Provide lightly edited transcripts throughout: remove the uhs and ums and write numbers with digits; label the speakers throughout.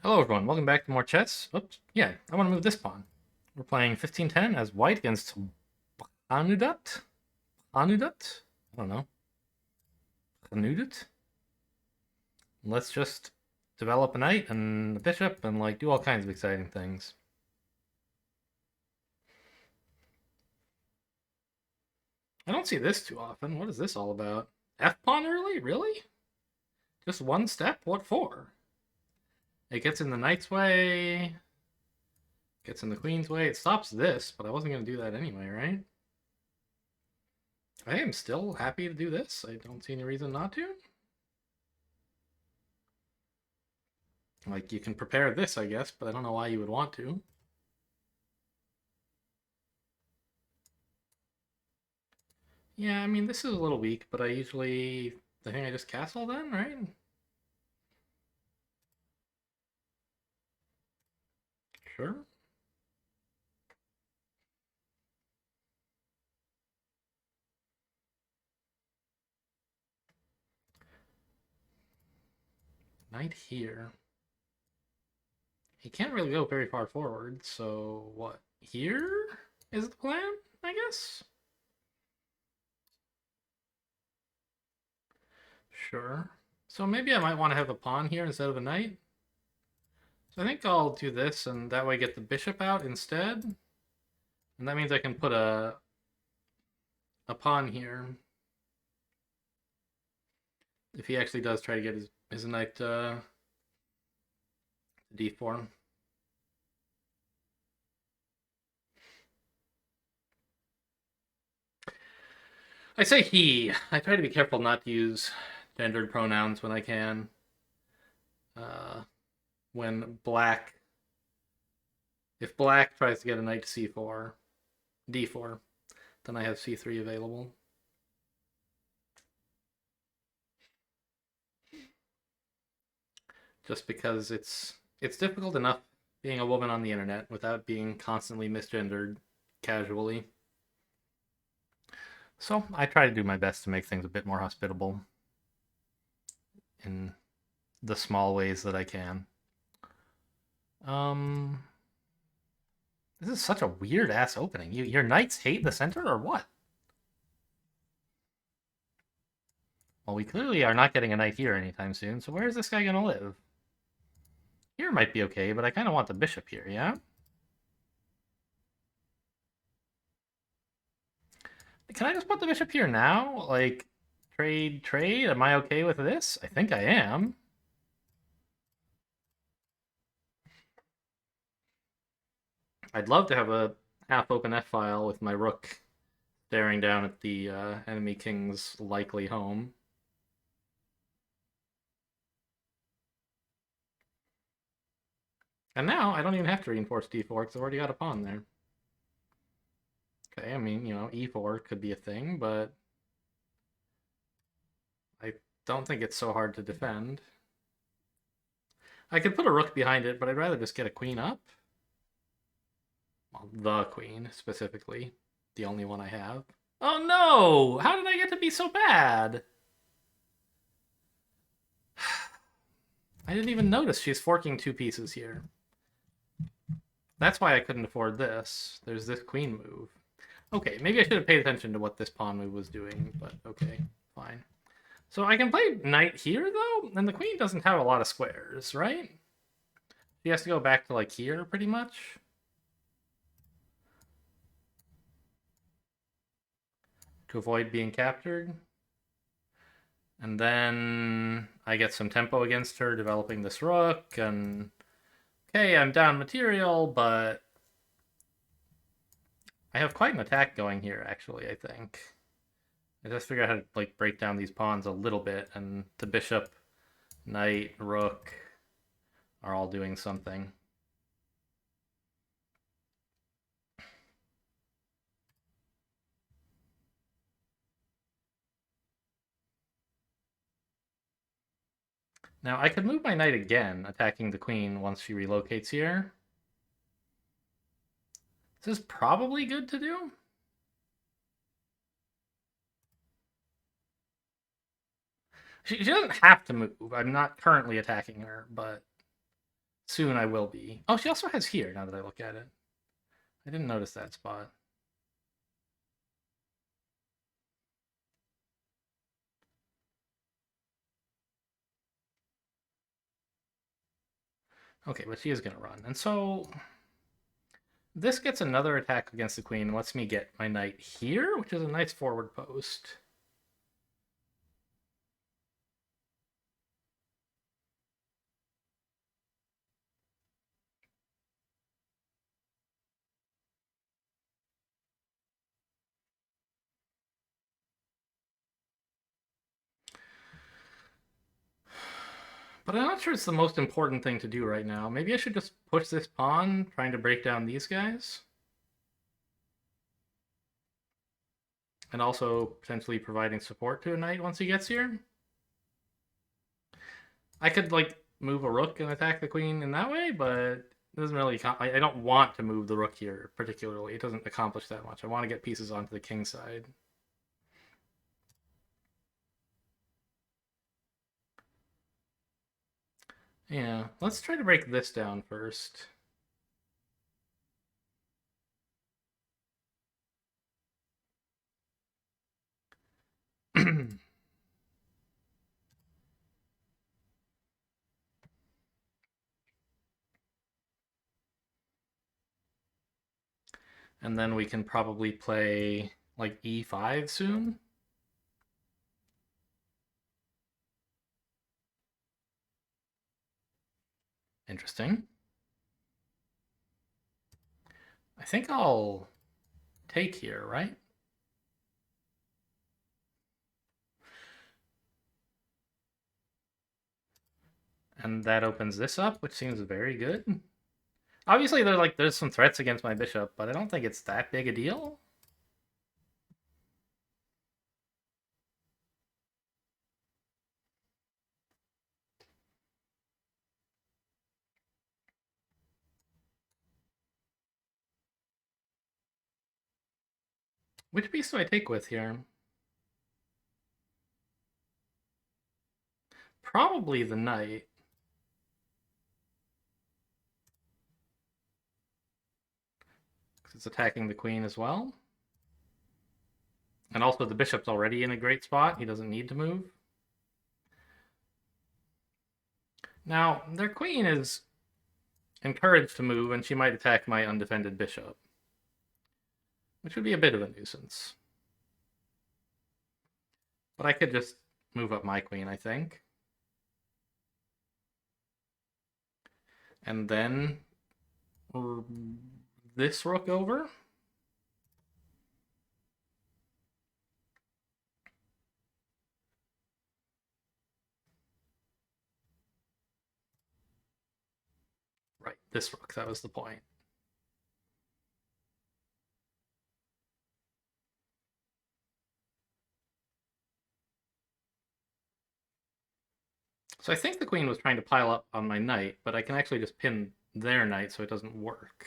Speaker 1: Hello everyone, welcome back to more chess. Oops, yeah, I want to move this pawn. We're playing 15-10 as white against Anudat? Anudat? I don't know. Anudat? Let's just develop a knight and a bishop and like do all kinds of exciting things. I don't see this too often. What is this all about? F-pawn early? Really? Just one step? What for? It gets in the knight's way, gets in the queen's way. It stops this, but I wasn't going to do that anyway, right? I am still happy to do this. I don't see any reason not to. Like, you can prepare this, I guess, but I don't know why you would want to. Yeah, I mean, this is a little weak, but I think I just castle then, right? Sure. Knight here. He can't really go very far forward, so what? Here is the plan, I guess? Sure. So maybe I might want to have a pawn here instead of a knight. So I think I'll do this, and that way get the bishop out instead. And that means I can put a pawn here. If he actually does try to get his knight d4. I say he. I try to be careful not to use gendered pronouns when I can. Uh, when black, if black tries to get a knight to c4, d4, then I have c3 available. Just because it's difficult enough being a woman on the internet without being constantly misgendered casually. So I try to do my best to make things a bit more hospitable in the small ways that I can. Um, this is such a weird ass opening. Your knights hate the center or what? Well, we clearly are not getting a knight here anytime soon, so where is this guy gonna live? Here might be okay, but I kind of want the bishop here, yeah? Can I just put the bishop here now? Like, trade? Am I okay with this? I think I am. I'd love to have a half-open f-file with my rook staring down at the enemy king's likely home. And now I don't even have to reinforce d4 because I've already got a pawn there. Okay, I mean, e4 could be a thing, but I don't think it's so hard to defend. I could put a rook behind it, but I'd rather just get a queen up. Well, the queen, specifically. The only one I have. Oh no! How did I get to be so bad? I didn't even notice she's forking two pieces here. That's why I couldn't afford this. There's this queen move. Okay, maybe I should have paid attention to what this pawn move was doing, but okay, fine. So I can play knight here, though, and the queen doesn't have a lot of squares, right? She has to go back to, like, here, pretty much. To avoid being captured. And then I get some tempo against her, developing this rook, and okay, I'm down material, but I have quite an attack going here, actually, I think. I just figure out how to like break down these pawns a little bit, and the bishop, knight, rook are all doing something. Now I could move my knight again, attacking the queen once she relocates here. This is probably good to do. She doesn't have to move. I'm not currently attacking her, but soon I will be. Oh, she also has here, now that I look at it. I didn't notice that spot. Okay, but she is going to run. And so this gets another attack against the queen and lets me get my knight here, which is a nice forward post. But I'm not sure it's the most important thing to do right now. Maybe I should just push this pawn, trying to break down these guys. And also potentially providing support to a knight once he gets here. I could, like, move a rook and attack the queen in that way, but it doesn't really... I don't want to move the rook here, particularly. It doesn't accomplish that much. I want to get pieces onto the king side. Yeah, let's try to break this down first. And then we can probably play like e5 soon. Interesting. I think I'll take here, right? And that opens this up, which seems very good. Obviously, there's some threats against my bishop, but I don't think it's that big a deal. Which piece do I take with here? Probably the knight. Because it's attacking the queen as well. And also the bishop's already in a great spot. He doesn't need to move. Now, their queen is encouraged to move, and she might attack my undefended bishop, which would be a bit of a nuisance. But I could just move up my queen, I think. And then this rook over. Right, this rook, that was the point. So I think the queen was trying to pile up on my knight, but I can actually just pin their knight so it doesn't work.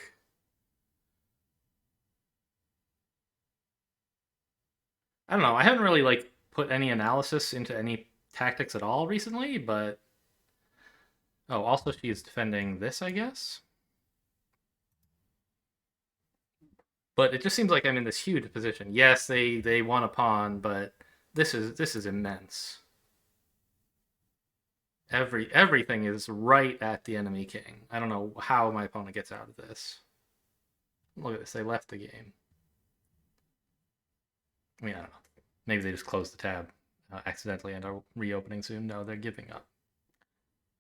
Speaker 1: I don't know. I haven't really like put any analysis into any tactics at all recently, but oh, also she's defending this, I guess. But it just seems like I'm in this huge position. Yes, they won a pawn, but this is immense. Everything is right at the enemy king. I don't know how my opponent gets out of this. Look at this, they left the game. I mean, I don't know. Maybe they just closed the tab accidentally and are reopening soon. No, they're giving up.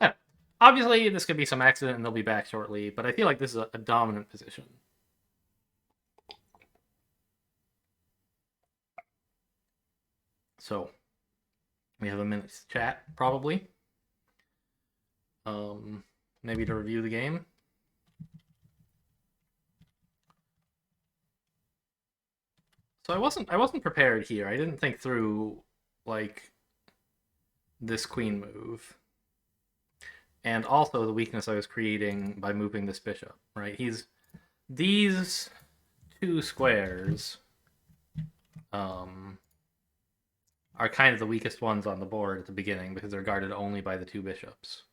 Speaker 1: Yeah. Obviously, this could be some accident and they'll be back shortly, but I feel like this is a dominant position. So, we have a minute's chat, probably. Maybe to review the game. So I wasn't prepared here. I didn't think through like this queen move. And also the weakness I was creating by moving this bishop, right? These two squares are kind of the weakest ones on the board at the beginning because they're guarded only by the two bishops.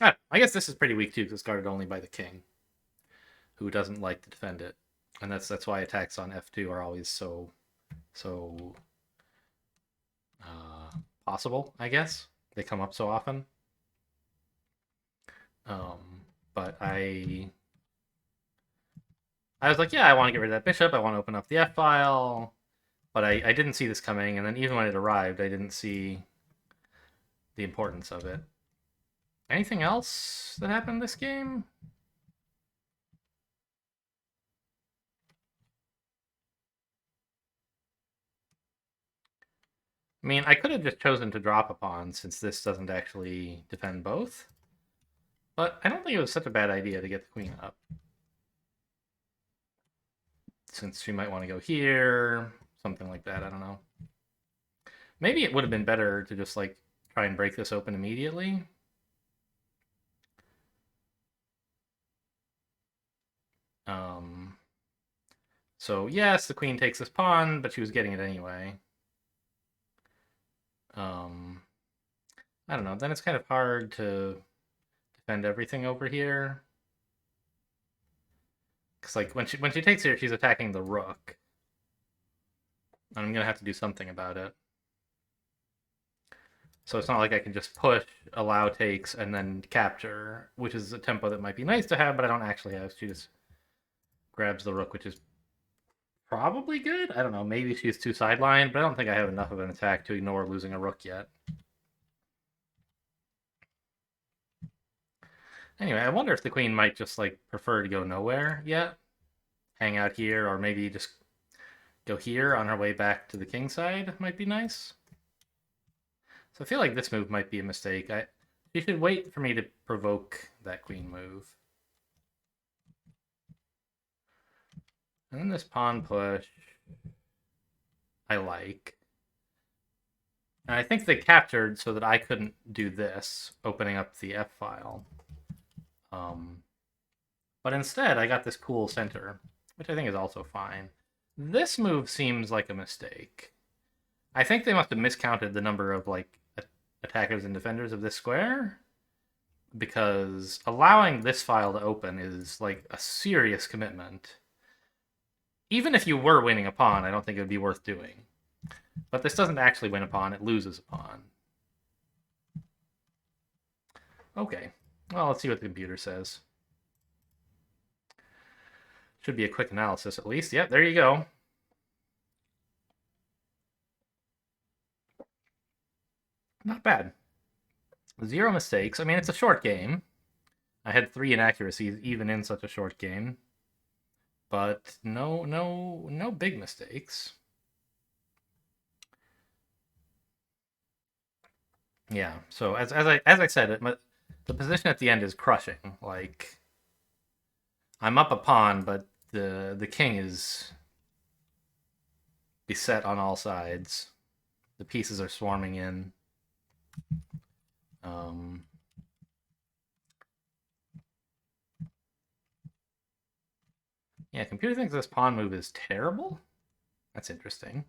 Speaker 1: I guess this is pretty weak too, because it's guarded only by the king, who doesn't like to defend it, and that's why attacks on f2 are always so uh, possible. I guess they come up so often. But I was like, yeah, I want to get rid of that bishop. I want to open up the f file, but I didn't see this coming, and then even when it arrived, I didn't see the importance of it. Anything else that happened this game? I mean, I could have just chosen to drop a pawn since this doesn't actually defend both. But I don't think it was such a bad idea to get the queen up. Since she might want to go here, something like that, I don't know. Maybe it would have been better to just like try and break this open immediately. So yes, the queen takes this pawn, but she was getting it anyway. I don't know. Then it's kind of hard to defend everything over here. Because like when she takes here, she's attacking the rook. I'm gonna have to do something about it. So it's not like I can just push, allow takes, and then capture, which is a tempo that might be nice to have, but I don't actually have. She just grabs the rook, which is probably good. I don't know. Maybe she's too sidelined, but I don't think I have enough of an attack to ignore losing a rook yet. Anyway, I wonder if the queen might just like prefer to go nowhere yet, hang out here, or maybe just go here on her way back to the king side might be nice. So I feel like this move might be a mistake. You should wait for me to provoke that queen move. And then this pawn push, I like. And I think they captured so that I couldn't do this, opening up the F file. But instead, I got this cool center, which I think is also fine. This move seems like a mistake. I think they must have miscounted the number of like attackers and defenders of this square, because allowing this file to open is like a serious commitment. Even if you were winning a pawn, I don't think it would be worth doing. But this doesn't actually win a pawn, it loses a pawn. Okay, well, let's see what the computer says. Should be a quick analysis at least. Yep, there you go. Not bad. 0 mistakes. I mean, it's a short game. I had 3 inaccuracies even in such a short game. But no big mistakes. Yeah. So as I said, the position at the end is crushing. Like I'm up a pawn, but the king is beset on all sides. The pieces are swarming in. Yeah, computer thinks this pawn move is terrible. That's interesting.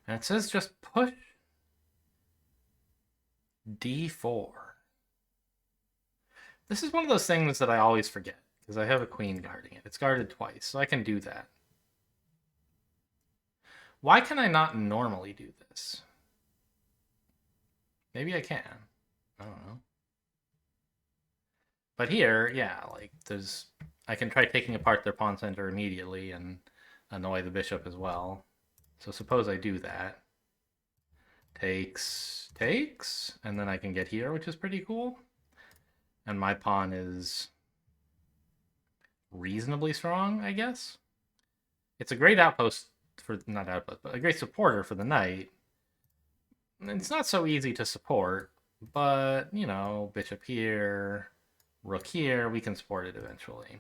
Speaker 1: And it says just push d4. This is one of those things that I always forget, because I have a queen guarding it. It's guarded twice, so I can do that. Why can I not normally do this? Maybe I can. I don't know. But here, yeah, like I can try taking apart their pawn center immediately and annoy the bishop as well. So suppose I do that. Takes, and then I can get here, which is pretty cool. And my pawn is reasonably strong, I guess. It's a great outpost for, not outpost, but a great supporter for the knight. It's not so easy to support, but, you know, bishop here, rook here, we can support it eventually.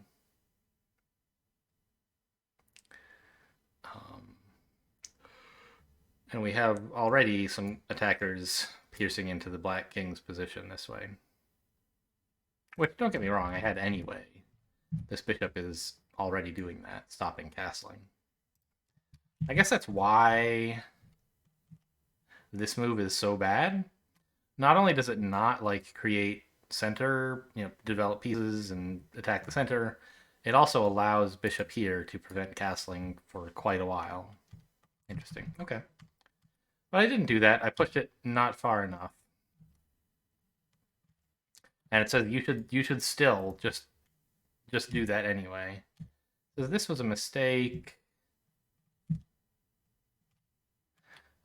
Speaker 1: And we have already some attackers piercing into the black king's position this way. Which, don't get me wrong, I had anyway. This bishop is already doing that, stopping castling. I guess that's why this move is so bad. Not only does it not like create center, develop pieces and attack the center, it also allows bishop here to prevent castling for quite a while. Interesting. Okay. But I didn't do that. I pushed it not far enough. And it says you should still just do that anyway. So this was a mistake.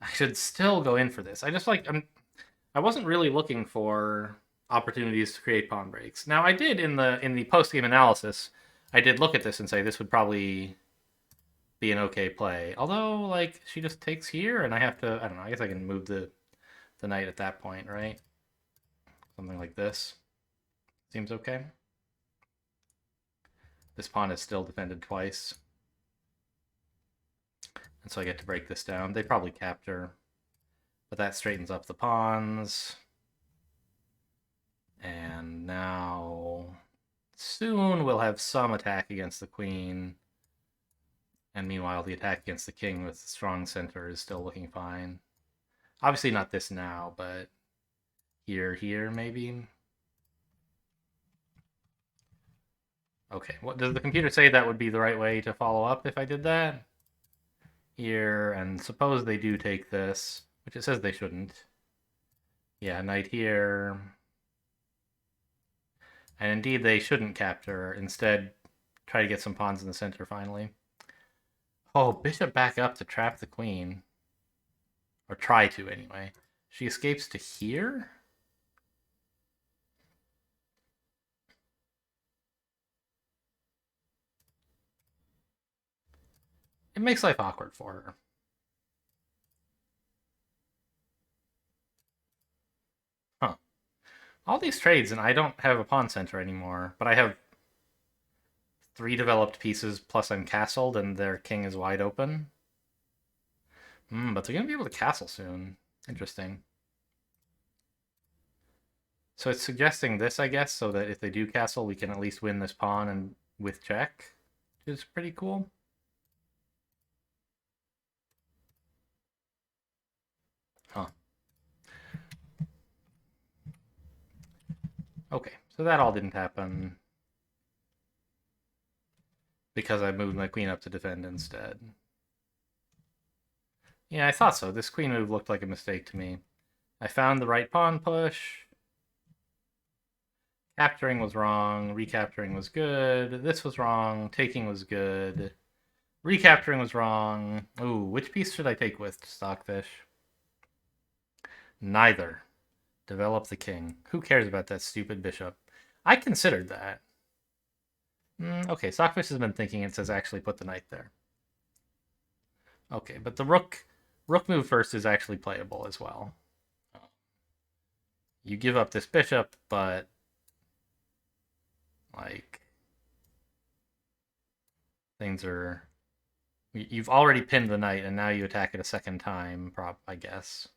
Speaker 1: I should still go in for this. I wasn't really looking for opportunities to create pawn breaks. Now I did in the post game analysis. I did look at this and say this would probably be an okay play. Although like she just takes here and I have to, I don't know. I guess I can move the knight at that point, right? Something like this seems okay. This pawn is still defended twice. And so I get to break this down. They probably capture, but that straightens up the pawns. And now soon we'll have some attack against the queen. And meanwhile, the attack against the king with strong center is still looking fine. Obviously not this now, but here, maybe. Okay, what does the computer say that would be the right way to follow up if I did that? Here, and suppose they do take this, which it says they shouldn't. Yeah, knight here. And indeed, they shouldn't capture. Instead, try to get some pawns in the center finally. Oh, bishop back up to trap the queen. Or try to, anyway. She escapes to here? It makes life awkward for her. Huh. All these trades, and I don't have a pawn center anymore, but I have 3 developed pieces, plus I'm castled, and their king is wide open. But they're going to be able to castle soon. Interesting. So it's suggesting this, I guess, so that if they do castle, we can at least win this pawn and with check, which is pretty cool. Huh. Okay, so that all didn't happen because I moved my queen up to defend instead. Yeah, I thought so. This queen move looked like a mistake to me. I found the right pawn push. Capturing was wrong. Recapturing was good. This was wrong. Taking was good. Recapturing was wrong. Ooh, which piece should I take with Stockfish? Neither. Develop the king. Who cares about that stupid bishop? I considered that. Okay, Stockfish has been thinking and says actually put the knight there. Okay, but the rook move first is actually playable as well. You give up this bishop, but like things are... You've already pinned the knight, and now you attack it a second time, I guess.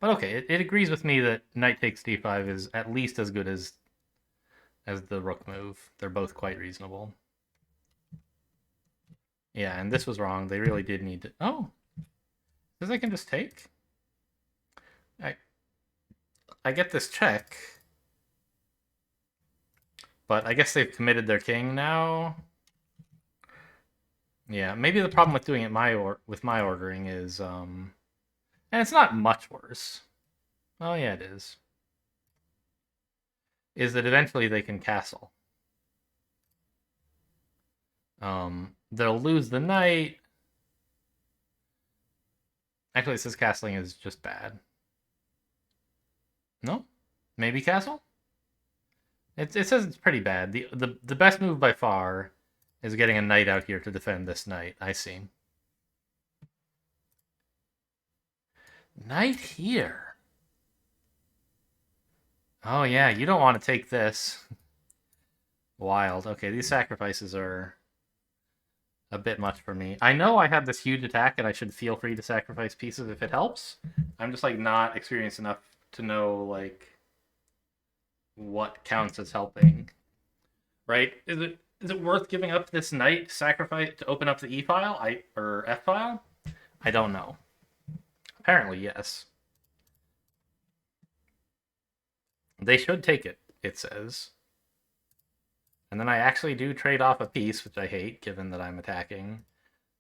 Speaker 1: But okay, it agrees with me that knight takes d5 is at least as good as the rook move. They're both quite reasonable. Yeah, and this was wrong. They really did need to... Oh! This I can just take? I get this check. But I guess they've committed their king now. Yeah, maybe the problem with doing it with my ordering is... And it's not much worse. Oh, yeah, it is. Is that eventually they can castle. They'll lose the knight. Actually, it says castling is just bad. No? Maybe castle? It says it's pretty bad. The best move by far is getting a knight out here to defend this knight. I see. Knight here. Oh yeah, you don't want to take this. Wild. Okay, these sacrifices are a bit much for me. I know I had this huge attack and I should feel free to sacrifice pieces if it helps. I'm just like not experienced enough to know like what counts as helping. Right? is it worth giving up this knight sacrifice to open up the E file? Or F file? I don't know. Apparently, yes. They should take it, it says. And then I actually do trade off a piece, which I hate, given that I'm attacking.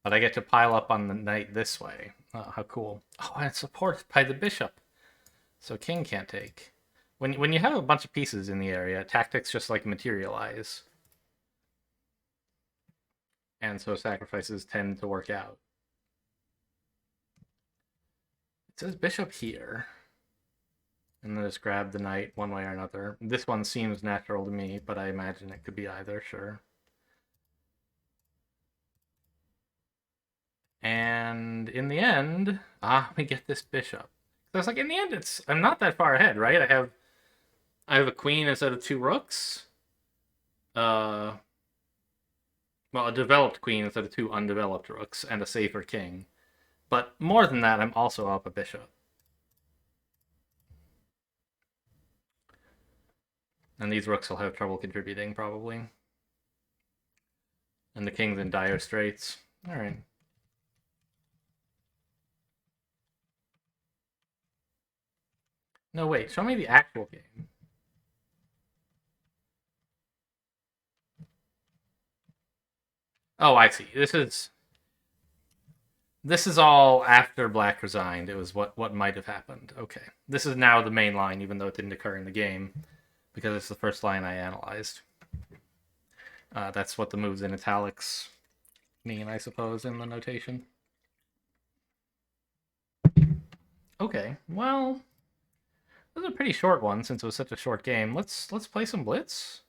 Speaker 1: But I get to pile up on the knight this way. Oh, how cool. Oh, and it's supported by the bishop. So king can't take. When you have a bunch of pieces in the area, tactics just like materialize. And so sacrifices tend to work out. It says bishop here. And then just grab the knight one way or another. This one seems natural to me, but I imagine it could be either, sure. And in the end, we get this bishop. So it's like in the end, I'm not that far ahead, right? I have a queen instead of 2 rooks. Well, a developed queen instead of 2 undeveloped rooks, and a safer king. But more than that, I'm also up a bishop. And these rooks will have trouble contributing, probably. And the king's in dire straits. Alright. No, wait, show me the actual game. Oh, I see. This is all after Black resigned. It was what might have happened. Okay. This is now the main line, even though it didn't occur in the game, because it's the first line I analyzed. That's what the moves in italics mean, I suppose, in the notation. Okay, well, this is a pretty short one since it was such a short game. Let's play some Blitz.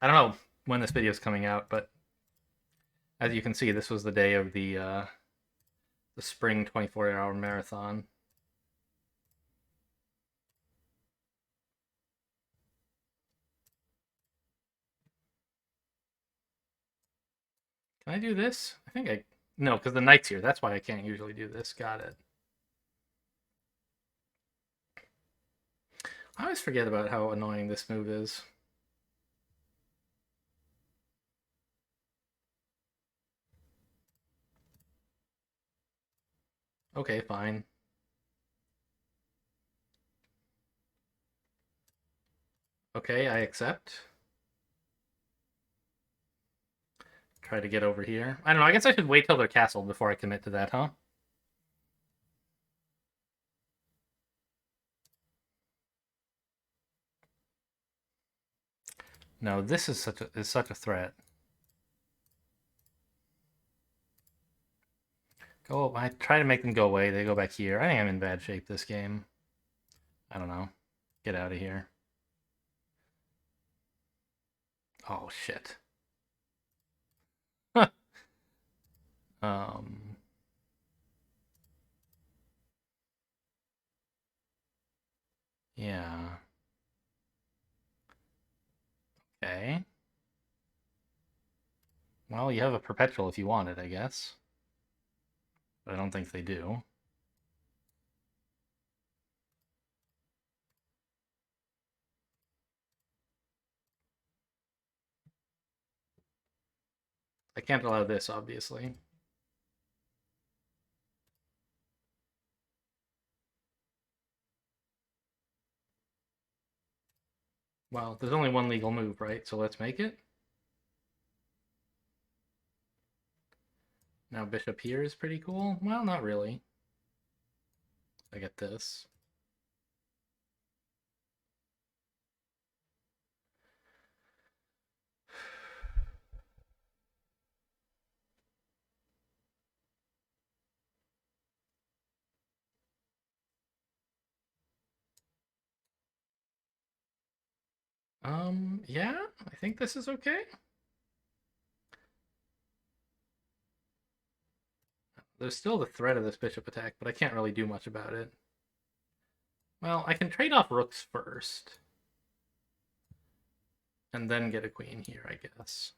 Speaker 1: I don't know when this video is coming out, but as you can see, this was the day of the spring 24-hour marathon. Can I do this? I think I... No, because the knight's here. That's why I can't usually do this. Got it. I always forget about how annoying this move is. Okay, fine. Okay, I accept. Try to get over here. I don't know, I guess I should wait till they're castled before I commit to that, huh? No, this is such a threat. Go. I try to make them go away. They go back here. I think I'm in bad shape this game. I don't know. Get out of here. Oh shit. um. Yeah. Okay. Well, you have a perpetual if you want it, I guess. But I don't think they do. I can't allow this, obviously. Well, there's only one legal move, right? So let's make it. Now bishop here is pretty cool. Well, not really. I get this. Yeah, I think this is okay. There's still the threat of this bishop attack, but I can't really do much about it. Well, I can trade off rooks first. And then get a queen here, I guess.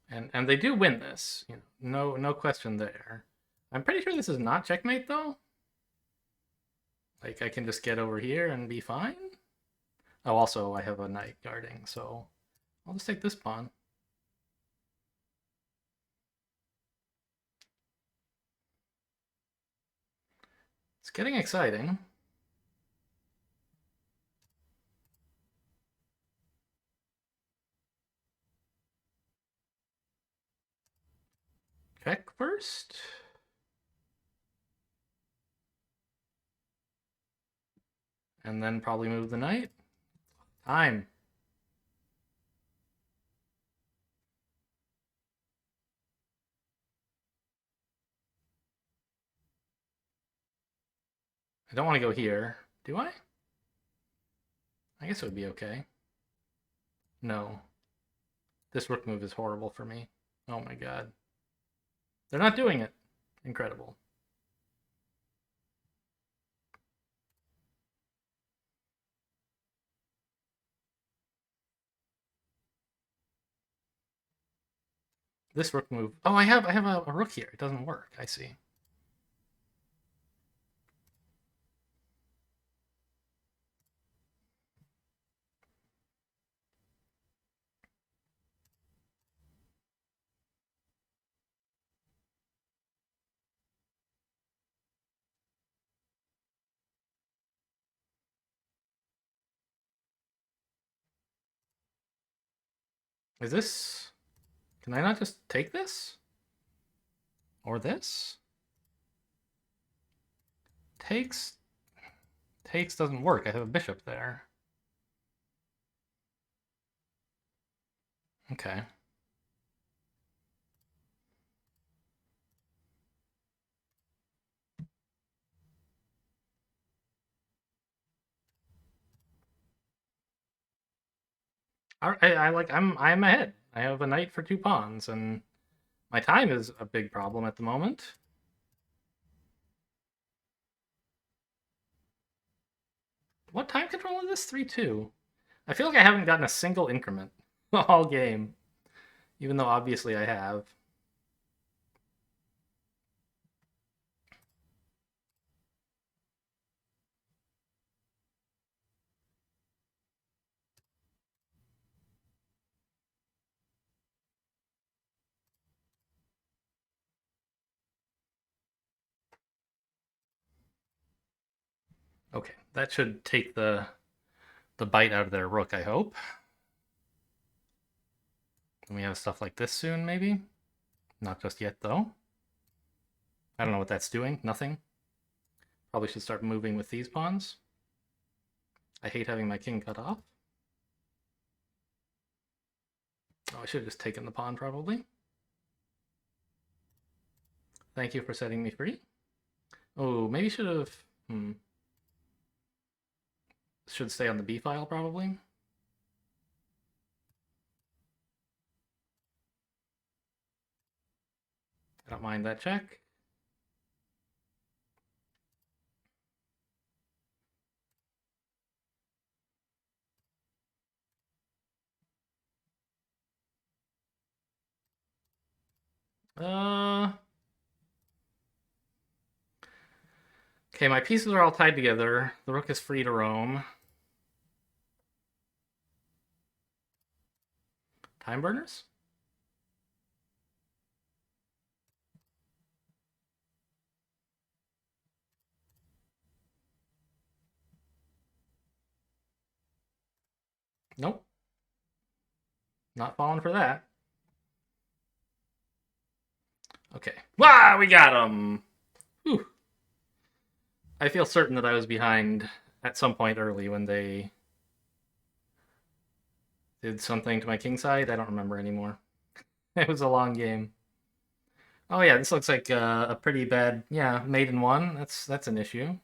Speaker 1: And they do win this. You know, no question there. I'm pretty sure this is not checkmate though. Like I can just get over here and be fine. Oh, also I have a knight guarding, so I'll just take this pawn. It's getting exciting. Check first. And then probably move the knight. Time. I don't want to go here. Do I? I guess it would be okay. No. This rook move is horrible for me. Oh my god. They're not doing it. Incredible. This rook move. Oh, I have a rook here. It doesn't work. I see. Is this... Can I not just take this? Or this? Takes... Takes doesn't work. I have a bishop there. Okay. I'm ahead. I have a knight for 2 pawns, and my time is a big problem at the moment. What time control is this? 3-2. I feel like I haven't gotten a single increment all game, even though obviously I have. Okay, that should take the bite out of their rook, I hope. And we have stuff like this soon, maybe? Not just yet, though. I don't know what that's doing. Nothing. Probably should start moving with these pawns. I hate having my king cut off. Oh, I should have just taken the pawn, probably. Thank you for setting me free. Oh, maybe should have... Should stay on the b file, probably. I don't mind that check. Okay, my pieces are all tied together. The rook is free to roam. Time burners? Nope. Not falling for that. Okay. Wow, we got him! Whew. I feel certain that I was behind at some point early when they did something to my king side. I don't remember anymore. It was a long game. Oh yeah, this looks like a pretty bad, yeah, mate in one. That's an issue.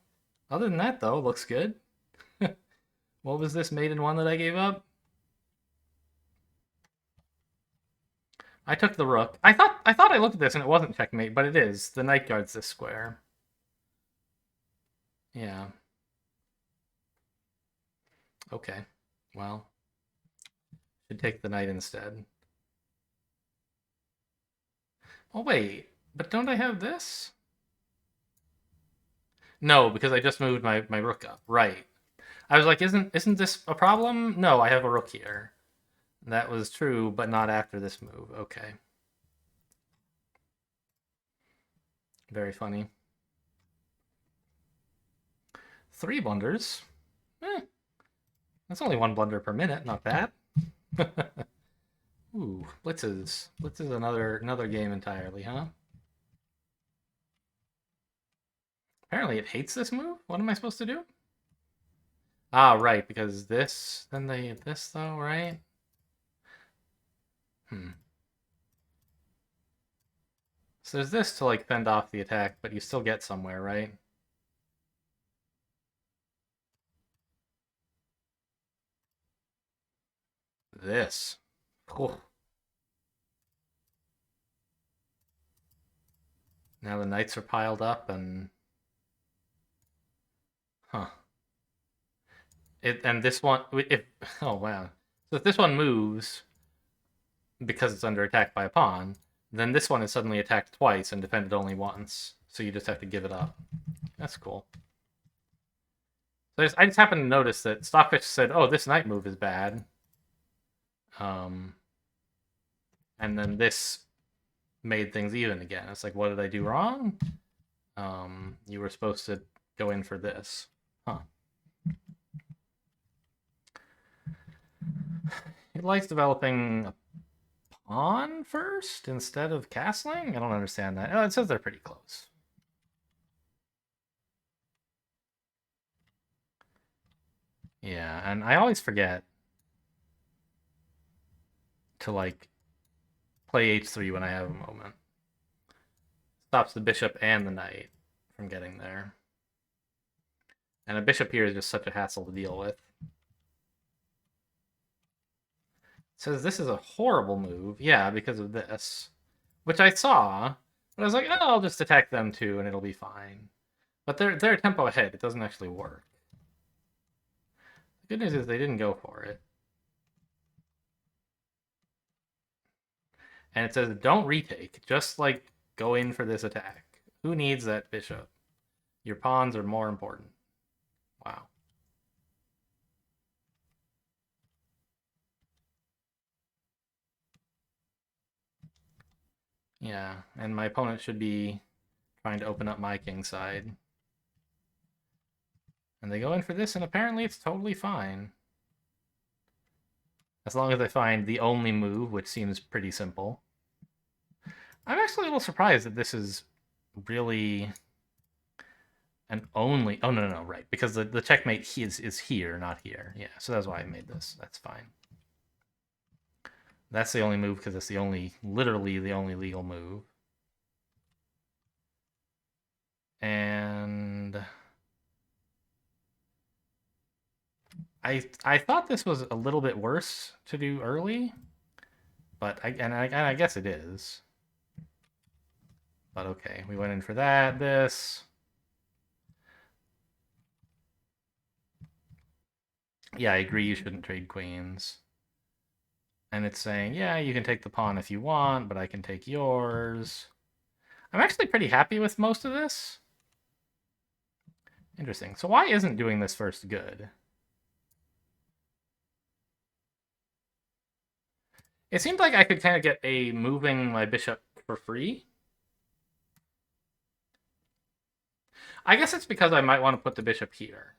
Speaker 1: Other than that, though, looks good. What was this mate in one that I gave up? I took the rook. I thought I looked at this and it wasn't checkmate, but it is. The knight guards this square. Yeah. Okay. Well, should take the knight instead. Oh, wait. But don't I have this? No, because I just moved my rook up. Right. I was like, isn't this a problem? No, I have a rook here. That was true, but not after this move. Okay. Very funny. 3 blunders. Eh, that's only 1 blunder per minute. Not bad. Ooh, blitzes. Blitzes another game entirely, huh? Apparently it hates this move. What am I supposed to do? Ah, right, because this, then this though, right? Hmm. So there's this to like fend off the attack, but you still get somewhere, right? This. Cool. Now the knights are piled up and huh. And this one if oh wow. So if this one moves because it's under attack by a pawn, then this one is suddenly attacked twice and defended only once. So you just have to give it up. That's cool. So I just happened to notice that Stockfish said, "Oh, this knight move is bad," um, and then this made things even again. It's like, what did I do wrong? You were supposed to go in for this, huh? He likes developing a pawn first instead of castling. I don't understand that. Oh, it says they're pretty close. Yeah, and I always forget to like play h3 when I have a moment. Stops the bishop and the knight from getting there. And a bishop here is just such a hassle to deal with. It says this is a horrible move. Yeah, because of this. Which I saw, but I was like, oh, I'll just attack them too and it'll be fine. But they're a tempo ahead. It doesn't actually work. The good news is they didn't go for it. And it says don't retake. Just like go in for this attack. Who needs that bishop? Your pawns are more important. Wow. Yeah, and my opponent should be trying to open up my king side. And they go in for this, and apparently it's totally fine. As long as I find the only move, which seems pretty simple. I'm actually a little surprised that this is really an only... Oh, no, right. Because the checkmate is here, not here. Yeah, so that's why I made this. That's fine. That's the only move because it's the only, literally the only legal move. And I thought this was a little bit worse to do early, but I guess it is. But okay, we went in for that. This. Yeah, I agree. You shouldn't trade queens. And it's saying, yeah, you can take the pawn if you want, but I can take yours. I'm actually pretty happy with most of this. Interesting. So why isn't doing this first good? It seemed like I could kind of get a moving my bishop for free. I guess it's because I might want to put the bishop here.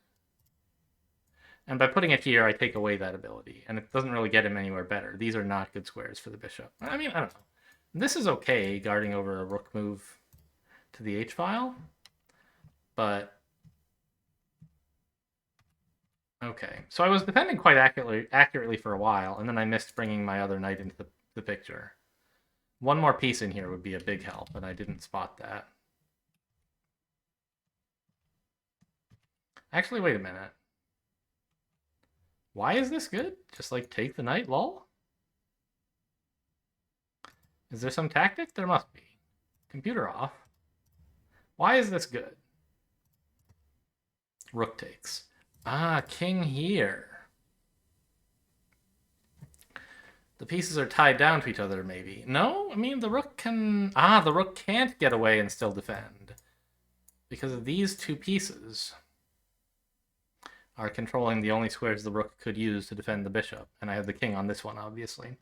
Speaker 1: And by putting it here, I take away that ability. And it doesn't really get him anywhere better. These are not good squares for the bishop. I mean, I don't know. This is okay, guarding over a rook move to the h-file. But okay. So I was defending quite accurately for a while, and then I missed bringing my other knight into the picture. One more piece in here would be a big help, and I didn't spot that. Actually, wait a minute. Why is this good? Just like take the knight, lol? Is there some tactic? There must be. Computer off. Why is this good? Rook takes. Ah, king here. The pieces are tied down to each other, maybe. No? I mean, the rook can... Ah, the rook can't get away and still defend. Because of these two pieces are controlling the only squares the rook could use to defend the bishop. And I have the king on this one, obviously.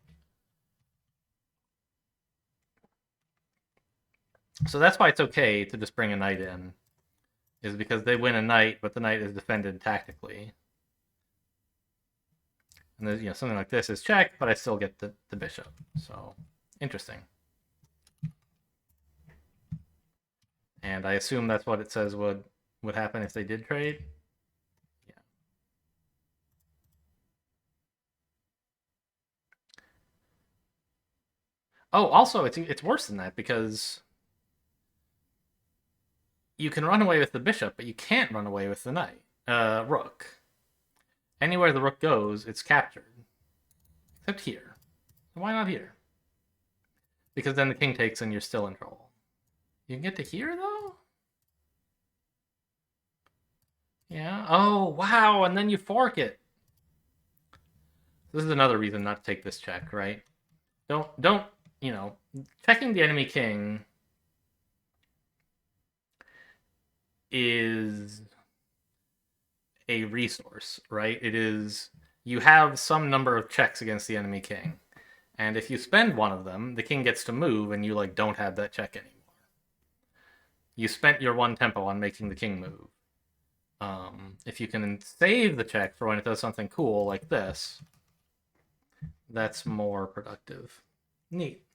Speaker 1: So that's why it's okay to just bring a knight in. Is because they win a knight, but the knight is defended tactically. And there's, something like this is check, but I still get the bishop. So, interesting. And I assume that's what it says would happen if they did trade. Yeah. Oh, also, it's worse than that because you can run away with the bishop, but you can't run away with the knight, rook. Anywhere the rook goes, it's captured, except here. Why not here? Because then the king takes and you're still in trouble. You can get to here though. Yeah. Oh wow! And then you fork it. This is another reason not to take this check, right? Don't checking the enemy king is a resource, right? It is, you have some number of checks against the enemy king. And if you spend one of them, the king gets to move and you don't have that check anymore. You spent your one tempo on making the king move. If you can save the check for when it does something cool like this, that's more productive. Neat.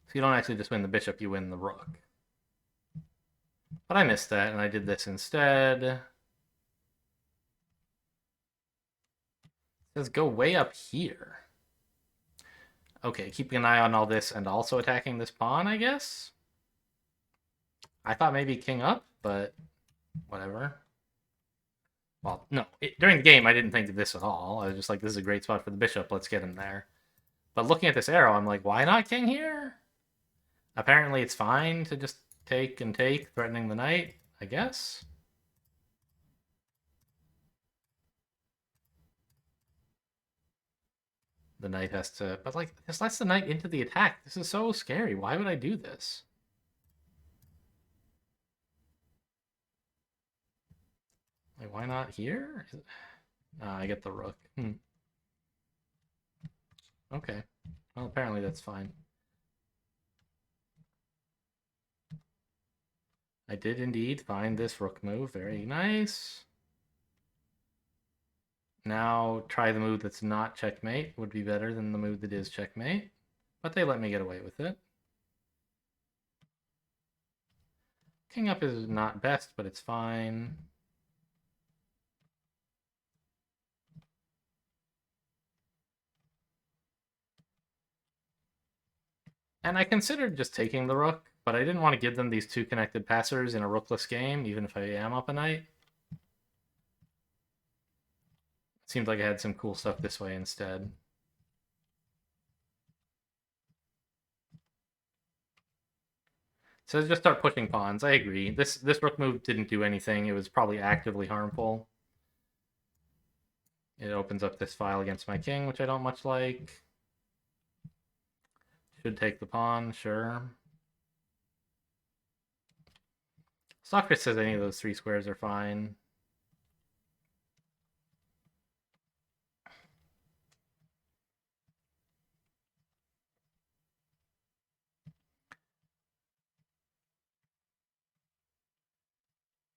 Speaker 1: So you don't actually just win the bishop, you win the rook. But I missed that, and I did this instead. It says go way up here. Okay, keeping an eye on all this and also attacking this pawn, I guess? I thought maybe king up, but whatever. Well, no, during the game, I didn't think of this at all. I was just like, this is a great spot for the bishop. Let's get him there. But looking at this arrow, I'm like, why not king here? Apparently it's fine to just take and take, threatening the knight, I guess. The knight has to... But, this lets the knight into the attack. This is so scary. Why would I do this? Why not here? I get the rook. Okay. Well, apparently that's fine. I did indeed find this rook move. Very nice. Now try the move that's not checkmate. Would be better than the move that is checkmate. But they let me get away with it. King up is not best, but it's fine. And I considered just taking the rook, but I didn't want to give them these two connected passers in a rookless game, even if I am up a knight. It seemed like I had some cool stuff this way instead. So just start pushing pawns. I agree. This rook move didn't do anything. It was probably actively harmful. It opens up this file against my king, which I don't much like. Should take the pawn, sure. Socrates says any of those three squares are fine.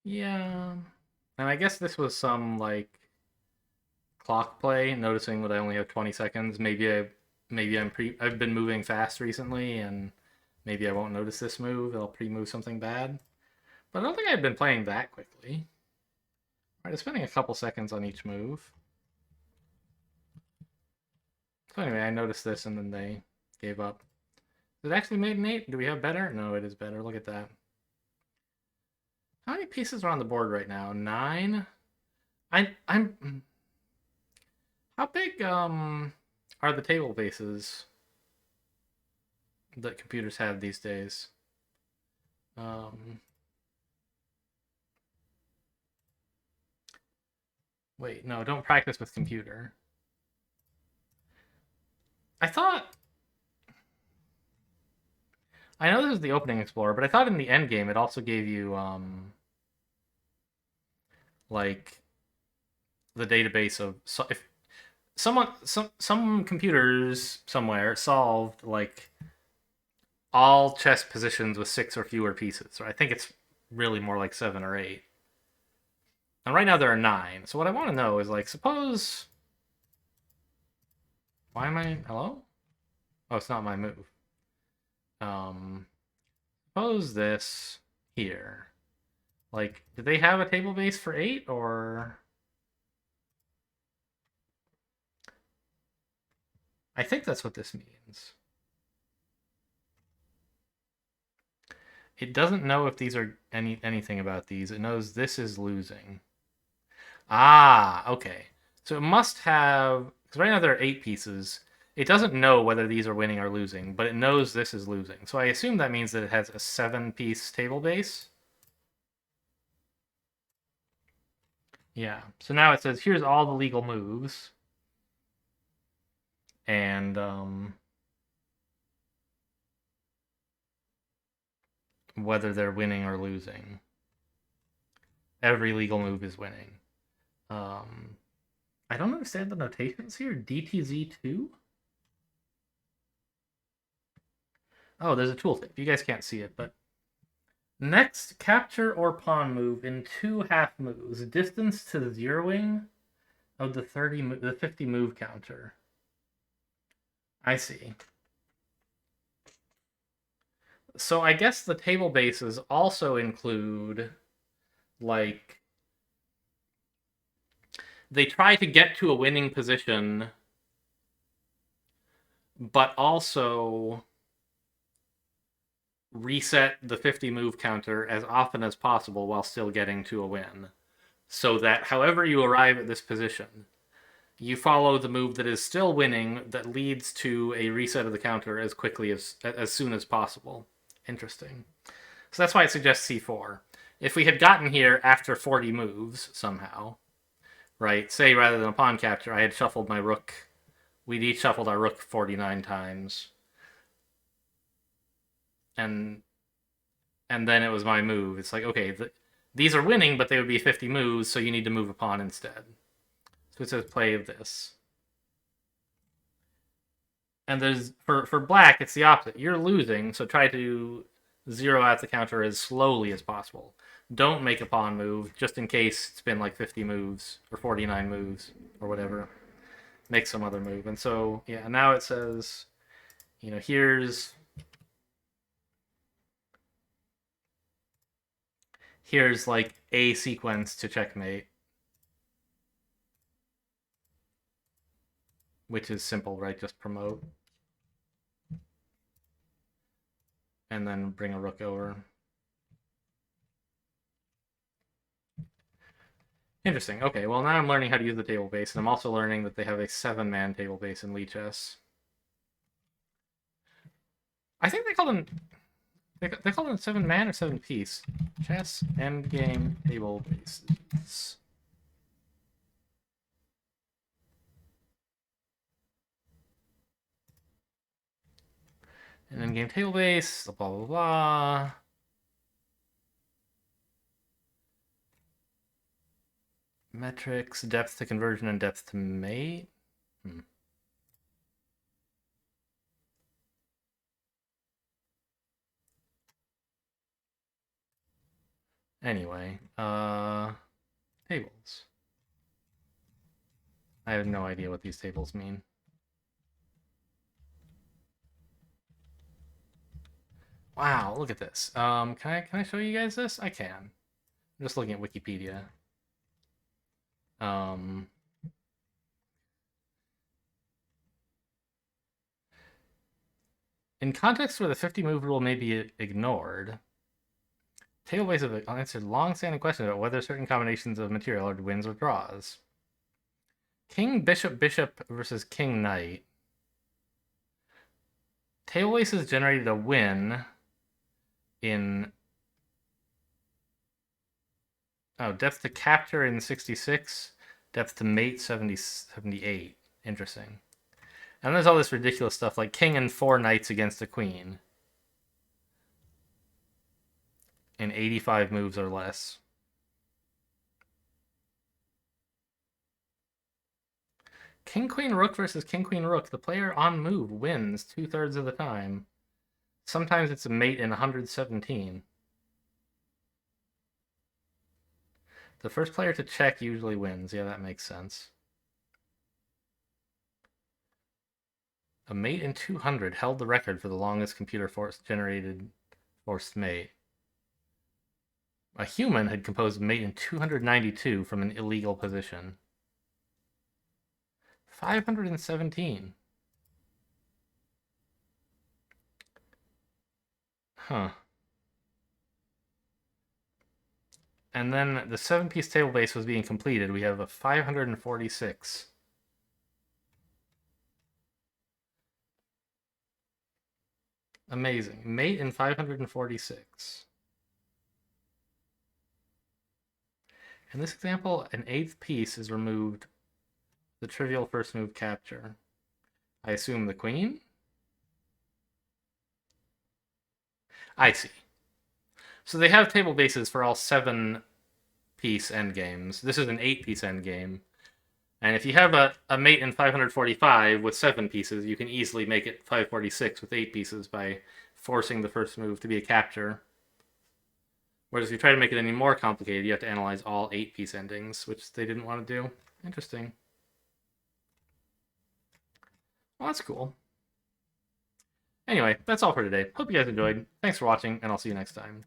Speaker 1: Yeah. And I guess this was some, clock play, noticing that I only have 20 seconds. Maybe I've been moving fast recently, and maybe I won't notice this move. I'll pre-move something bad. But I don't think I've been playing that quickly. All right, I'm spending a couple seconds on each move. So anyway, I noticed this, and then they gave up. Is it actually made an 8? Do we have better? No, it is better. Look at that. How many pieces are on the board right now? 9? I'm... How big, are the table bases that computers have these days? Wait, no, don't practice with computer. I thought... I know this is the opening explorer, but I thought in the end game it also gave you, like, the database of... So if some computers somewhere solved, like, all chess positions with 6 or fewer pieces. Or I think it's really more like 7 or 8. And right now there are 9. So what I want to know is, like, suppose... Why am I... Hello? Oh, it's not my move. Suppose this here. Like, do they have a table base for 8, or... I think that's what this means. It doesn't know if these are anything about these. It knows this is losing. Ah, okay. So it must have... Because right now there are 8 pieces. It doesn't know whether these are winning or losing, but it knows this is losing. So I assume that means that it has a 7-piece table base. Yeah. So now it says, here's all the legal moves. And whether they're winning or losing. Every legal move is winning. I don't understand the notations here. DTZ2? Oh, there's a tooltip. You guys can't see it, but next capture or pawn move in 2 half moves. Distance to the zeroing of the 50 move counter. I see. So I guess the table bases also include, like, they try to get to a winning position, but also reset the 50 move counter as often as possible while still getting to a win. So that however you arrive at this position, you follow the move that is still winning that leads to a reset of the counter as quickly as soon as possible. Interesting. So that's why it suggests C4. If we had gotten here after 40 moves somehow, right? Say rather than a pawn capture, I had shuffled my rook. We'd each shuffled our rook 49 times. And then it was my move. It's like, okay, these are winning, but they would be 50 moves, so you need to move a pawn instead. So it says play this. And there's for black, it's the opposite. You're losing, so try to zero out the counter as slowly as possible. Don't make a pawn move, just in case it's been like 50 moves, or 49 moves, or whatever. Make some other move. And so, yeah, now it says, here's like a sequence to checkmate, which is simple, right? Just promote. And then bring a rook over. Interesting. Okay, well, now I'm learning how to use the table base, and I'm also learning that they have a 7-man table base in Lichess. I think they call them... They call them 7-man or 7-piece. Chess endgame table bases. And endgame table base, blah, blah, blah. Metrics, depth to conversion, and depth to mate. Anyway, tables. I have no idea what these tables mean. Wow, look at this. Can I show you guys this? I can. I'm just looking at Wikipedia. In contexts where the 50 move rule may be ignored, Tablebase have answered long-standing questions about whether certain combinations of material are wins or draws. King, bishop, bishop versus king, knight. Tablebase has generated a win in... Oh, depth to capture in 66, Depth to mate 70, 78. Interesting. And there's all this ridiculous stuff like king and 4 knights against a queen. In 85 moves or less. King, queen, rook versus king, queen, rook. The player on move wins 2/3 of the time. Sometimes it's a mate in 117. The first player to check usually wins. Yeah, that makes sense. A mate in 200 held the record for the longest computer generated forced mate. A human had composed a mate in 292 from an illegal position. 517. Huh. And then the 7-piece table base was being completed. We have a 546. Amazing. Mate in 546. In this example, an 8th piece is removed. The trivial first move capture. I assume the queen? I see. So they have table bases for all 7-piece endgames. This is an 8-piece endgame. And if you have a mate in 545 with 7 pieces, you can easily make it 546 with 8 pieces by forcing the first move to be a capture. Whereas if you try to make it any more complicated, you have to analyze all 8-piece endings, which they didn't want to do. Interesting. Well, that's cool. Anyway, that's all for today. Hope you guys enjoyed. Thanks for watching, and I'll see you next time.